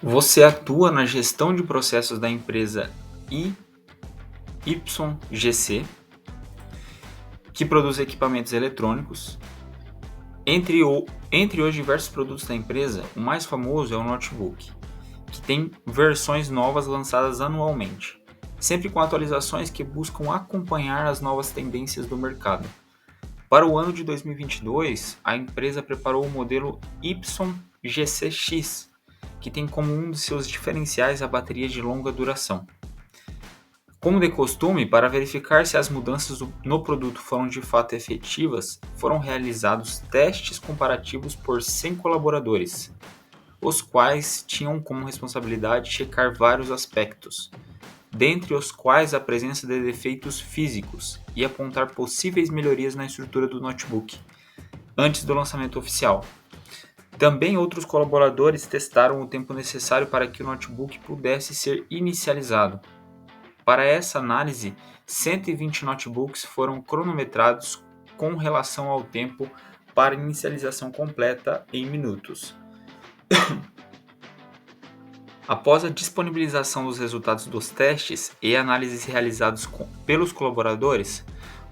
Você atua na gestão de processos da empresa YGC, que produz equipamentos eletrônicos. Entre os diversos produtos da empresa, o mais famoso é o notebook, que tem versões novas lançadas anualmente, sempre com atualizações que buscam acompanhar as novas tendências do mercado. Para o ano de 2022, a empresa preparou o modelo YGCX, que tem como um de seus diferenciais a bateria de longa duração. Como de costume, para verificar se as mudanças no produto foram de fato efetivas, foram realizados testes comparativos por 100 colaboradores, os quais tinham como responsabilidade checar vários aspectos, dentre os quais a presença de defeitos físicos e apontar possíveis melhorias na estrutura do notebook, antes do lançamento oficial. Também outros colaboradores testaram o tempo necessário para que o notebook pudesse ser inicializado. Para essa análise, 120 notebooks foram cronometrados com relação ao tempo para inicialização completa em minutos. Após a disponibilização dos resultados dos testes e análises realizados pelos colaboradores,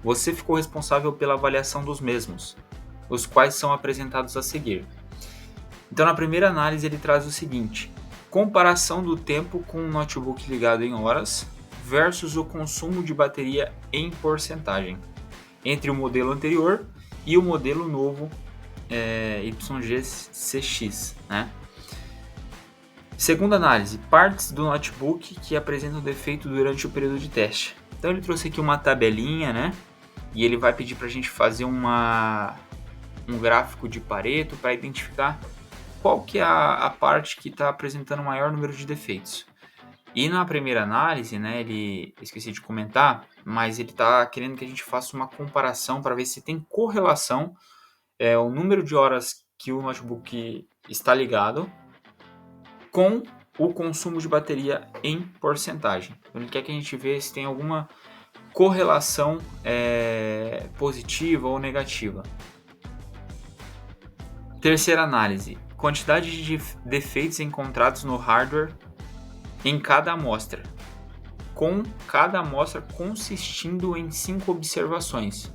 você ficou responsável pela avaliação dos mesmos, os quais são apresentados a seguir. Então, na primeira análise, ele traz o seguinte: comparação do tempo com o notebook ligado em horas versus o consumo de bateria em porcentagem entre o modelo anterior e o modelo novo YGCX, né? Segunda análise, partes do notebook que apresentam defeito durante o período de teste. Então ele trouxe aqui uma tabelinha, né? E ele vai pedir para a gente fazer um gráfico de Pareto para identificar qual que é a parte que está apresentando o maior número de defeitos. E na primeira análise, né, esqueci de comentar, mas ele está querendo que a gente faça uma comparação para ver se tem correlação o número de horas que o notebook está ligado com o consumo de bateria em porcentagem. Então, ele quer que a gente veja se tem alguma correlação positiva ou negativa. Terceira análise, quantidade de defeitos encontrados no hardware em cada amostra, com cada amostra consistindo em 5 observações.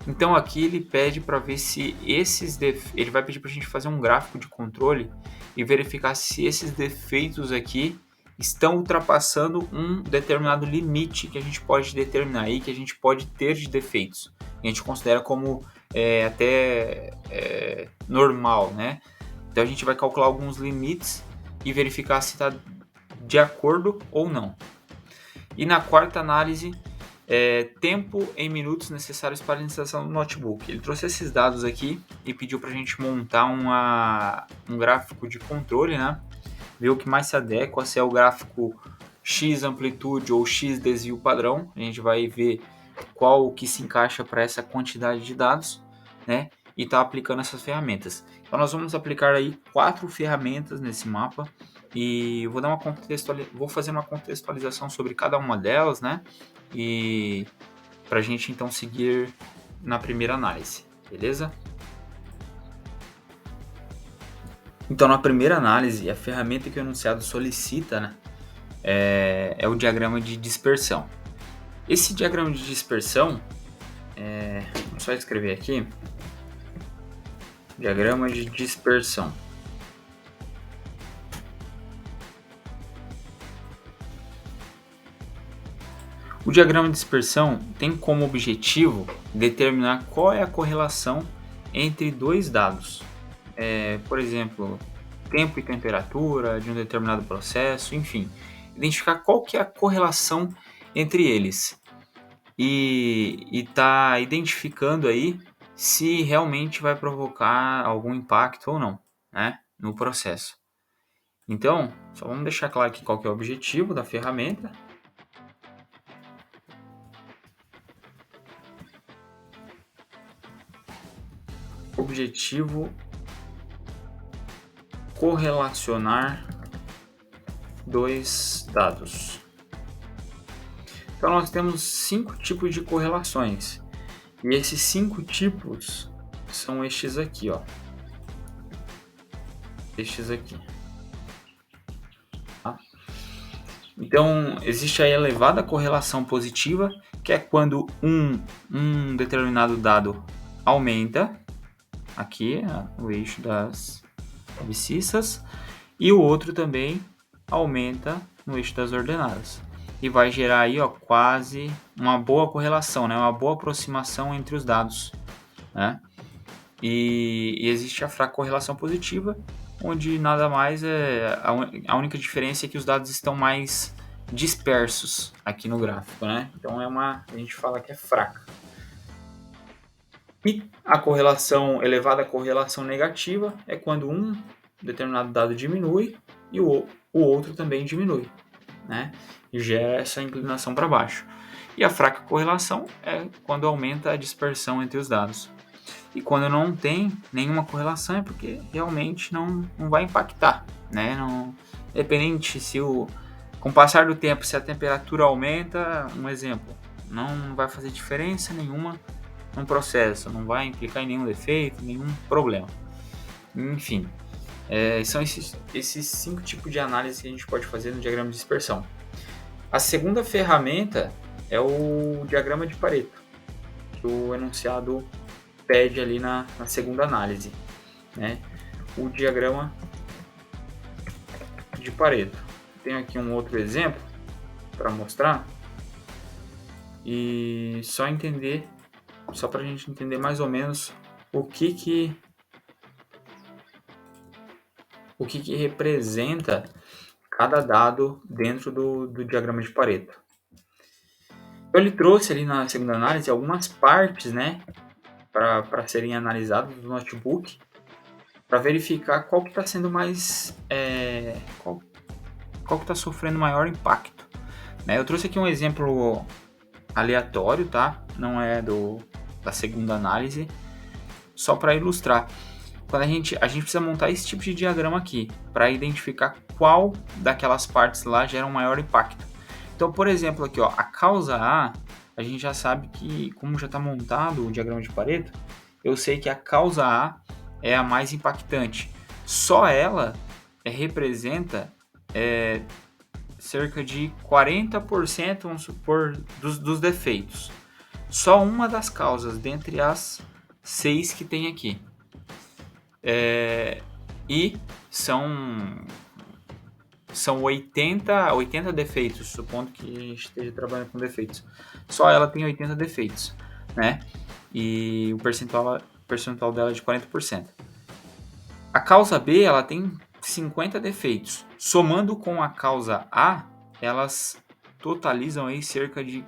Então aqui ele pede para ver se ele vai pedir para a gente fazer um gráfico de controle e verificar se esses defeitos aqui estão ultrapassando um determinado limite que a gente pode determinar aí, que a gente pode ter de defeitos. A gente considera como até normal, né? Então a gente vai calcular alguns limites e verificar se está de acordo ou não. E na quarta análise, tempo em minutos necessários para a inicialização do notebook. Ele trouxe esses dados aqui e pediu para a gente montar um gráfico de controle, né? Ver o que mais se adequa, se é o gráfico X amplitude ou X desvio padrão. A gente vai ver qual que se encaixa para essa quantidade de dados, né? E tá aplicando essas ferramentas. Então nós vamos aplicar aí 4 ferramentas nesse mapa e vou fazer uma contextualização sobre cada uma delas, né? E para a gente então seguir na primeira análise, beleza? Então, na primeira análise, a ferramenta que o enunciado solicita, né, é o diagrama de dispersão. Esse diagrama de dispersão, vou só escrever aqui, diagrama de dispersão. O diagrama de dispersão tem como objetivo determinar qual é a correlação entre dois dados. Por exemplo, tempo e temperatura de um determinado processo, enfim, identificar qual que é a correlação entre eles e tá identificando aí se realmente vai provocar algum impacto ou não, né, no processo. Então, só vamos deixar claro aqui qual que é o objetivo da ferramenta. Objetivo: correlacionar dois dados. Então nós temos 5 tipos de correlações. E esses 5 tipos são estes aqui, ó. Estes aqui. Então, existe a elevada correlação positiva, que é quando um determinado dado aumenta, aqui o eixo das abscissas, e o outro também aumenta no eixo das ordenadas. E vai gerar aí quase uma boa correlação, né? Uma boa aproximação entre os dados. Né? E existe a fraca correlação positiva, onde nada mais é. A única diferença é que os dados estão mais dispersos aqui no gráfico. Né? Então a gente fala que é fraca. E a elevada correlação negativa é quando um determinado dado diminui e o outro também diminui, né? E gera essa inclinação para baixo. E a fraca correlação é quando aumenta a dispersão entre os dados. E quando não tem nenhuma correlação é porque realmente não vai impactar, né? Não, independente com o passar do tempo, se a temperatura aumenta, um exemplo, não vai fazer diferença nenhuma no processo, não vai implicar em nenhum defeito, nenhum problema. Enfim, são esses 5 tipos de análise que a gente pode fazer no diagrama de dispersão. A segunda ferramenta é o diagrama de Pareto, que o enunciado pede ali na segunda análise. Né? O diagrama de Pareto. Tenho aqui um outro exemplo para mostrar. E só para a gente entender mais ou menos o que representa cada dado dentro do diagrama de Pareto. Então, ele trouxe ali na segunda análise algumas partes, né, para serem analisadas do notebook, para verificar qual que está sendo mais, qual que está sofrendo maior impacto. Né? Eu trouxe aqui um exemplo aleatório, tá? Não é da segunda análise, só para ilustrar. Quando a gente precisa montar esse tipo de diagrama aqui para identificar qual daquelas partes lá gera um maior impacto. Então, por exemplo, aqui, a causa a gente já sabe que, como já está montado o diagrama de Pareto, eu sei que a causa A é a mais impactante. Só ela representa cerca de 40%, vamos supor, dos defeitos. Só uma das causas dentre as 6 que tem aqui. E são 80 defeitos, supondo que a gente esteja trabalhando com defeitos. Só ela tem 80 defeitos, né? E o percentual dela é de 40%. A causa B, ela tem 50 defeitos. Somando com a causa A, elas totalizam aí cerca de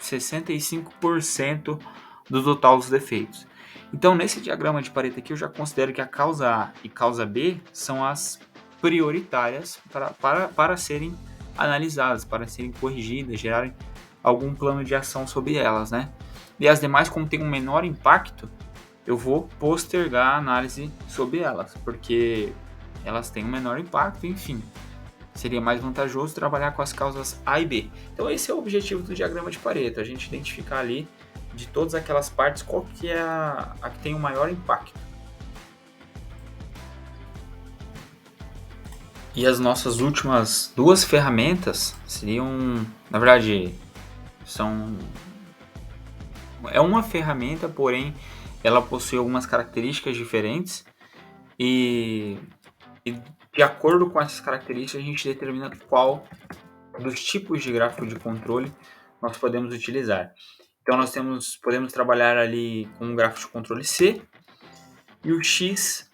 65% do total dos defeitos. Então, nesse diagrama de Pareto aqui, eu já considero que a causa A e causa B são as prioritárias para serem analisadas, para serem corrigidas, gerarem algum plano de ação sobre elas, né? E as demais, como tem um menor impacto, eu vou postergar a análise sobre elas, porque elas têm um menor impacto, enfim. Seria mais vantajoso trabalhar com as causas A e B. Então esse é o objetivo do diagrama de Pareto, a gente identificar ali de todas aquelas partes qual que é a que tem o maior impacto. E as nossas últimas 2 ferramentas seriam, na verdade, é uma ferramenta, porém ela possui algumas características diferentes e de acordo com essas características a gente determina qual dos tipos de gráfico de controle nós podemos utilizar. Então nós podemos trabalhar ali com o gráfico de controle C e o XR,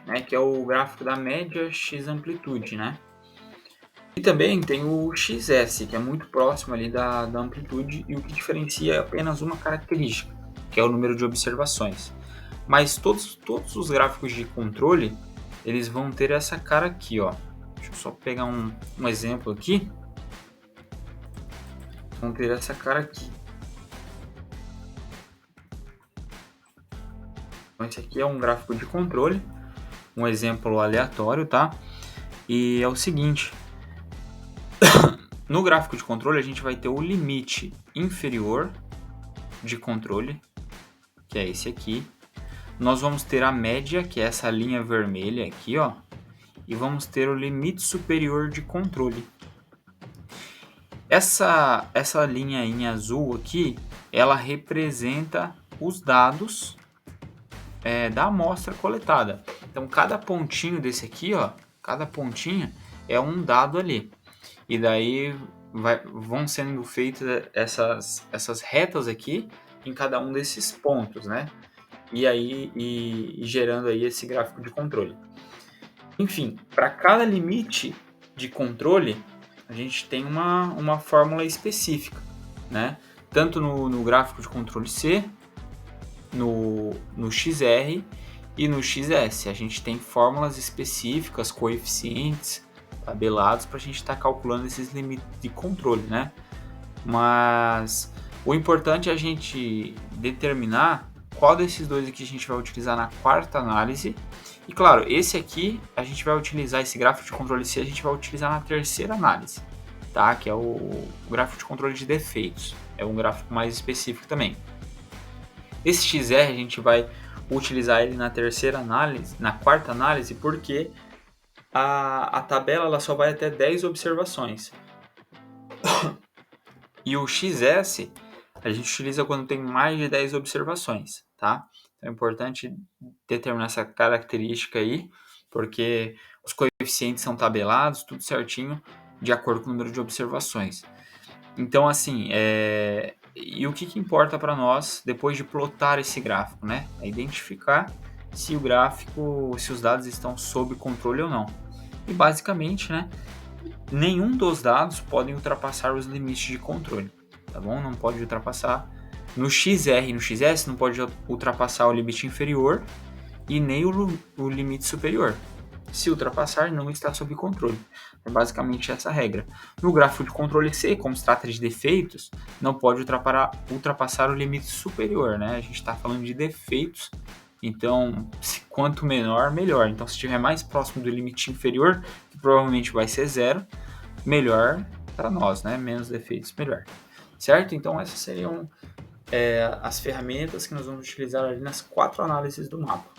né, que é o gráfico da média X amplitude, né? E também tem o XS, que é muito próximo ali da amplitude e o que diferencia é apenas uma característica, que é o número de observações. Mas todos os gráficos de controle, eles vão ter essa cara aqui, ó. Deixa eu só pegar um exemplo aqui. Vão ter essa cara aqui. Então esse aqui é um gráfico de controle, um exemplo aleatório, tá? E é o seguinte, no gráfico de controle a gente vai ter o limite inferior de controle, que é esse aqui. Nós vamos ter a média, que é essa linha vermelha aqui, ó. E vamos ter o limite superior de controle, Essa linha em azul aqui, ela representa os dados da amostra coletada. Então, cada pontinho desse aqui, ó, cada pontinho é um dado ali. E daí vão sendo feitas essas retas aqui em cada um desses pontos, né? E aí e gerando aí esse gráfico de controle. Enfim, para cada limite de controle, a gente tem uma fórmula específica, né? Tanto no gráfico de controle C, no XR e no XS. A gente tem fórmulas específicas, coeficientes tabelados para a gente estar calculando esses limites de controle, né? Mas o importante é a gente determinar qual desses dois aqui a gente vai utilizar na quarta análise. E claro, esse aqui a gente vai utilizar, esse gráfico de controle C, a gente vai utilizar na terceira análise, tá? Que é o gráfico de controle de defeitos. É um gráfico mais específico também. Esse XR a gente vai utilizar ele na terceira análise, na quarta análise, porque a tabela ela só vai até 10 observações. E o XS a gente utiliza quando tem mais de 10 observações, tá? Então é importante determinar essa característica aí, porque os coeficientes são tabelados, tudo certinho, de acordo com o número de observações. Então, assim, e o que importa para nós depois de plotar esse gráfico, né? É identificar se o gráfico, se os dados estão sob controle ou não. E basicamente, né, nenhum dos dados podem ultrapassar os limites de controle, tá bom? Não pode ultrapassar no XR e no XS, não pode ultrapassar o limite inferior e nem o limite superior. Se ultrapassar, não está sob controle. É basicamente essa a regra. No gráfico de controle C, como se trata de defeitos, não pode ultrapassar o limite superior, né? A gente está falando de defeitos, então quanto menor, melhor. Então, se estiver mais próximo do limite inferior, que provavelmente vai ser 0, melhor para nós, né? Menos defeitos, melhor. Certo? Então, essas seriam as ferramentas que nós vamos utilizar ali nas 4 análises do mapa.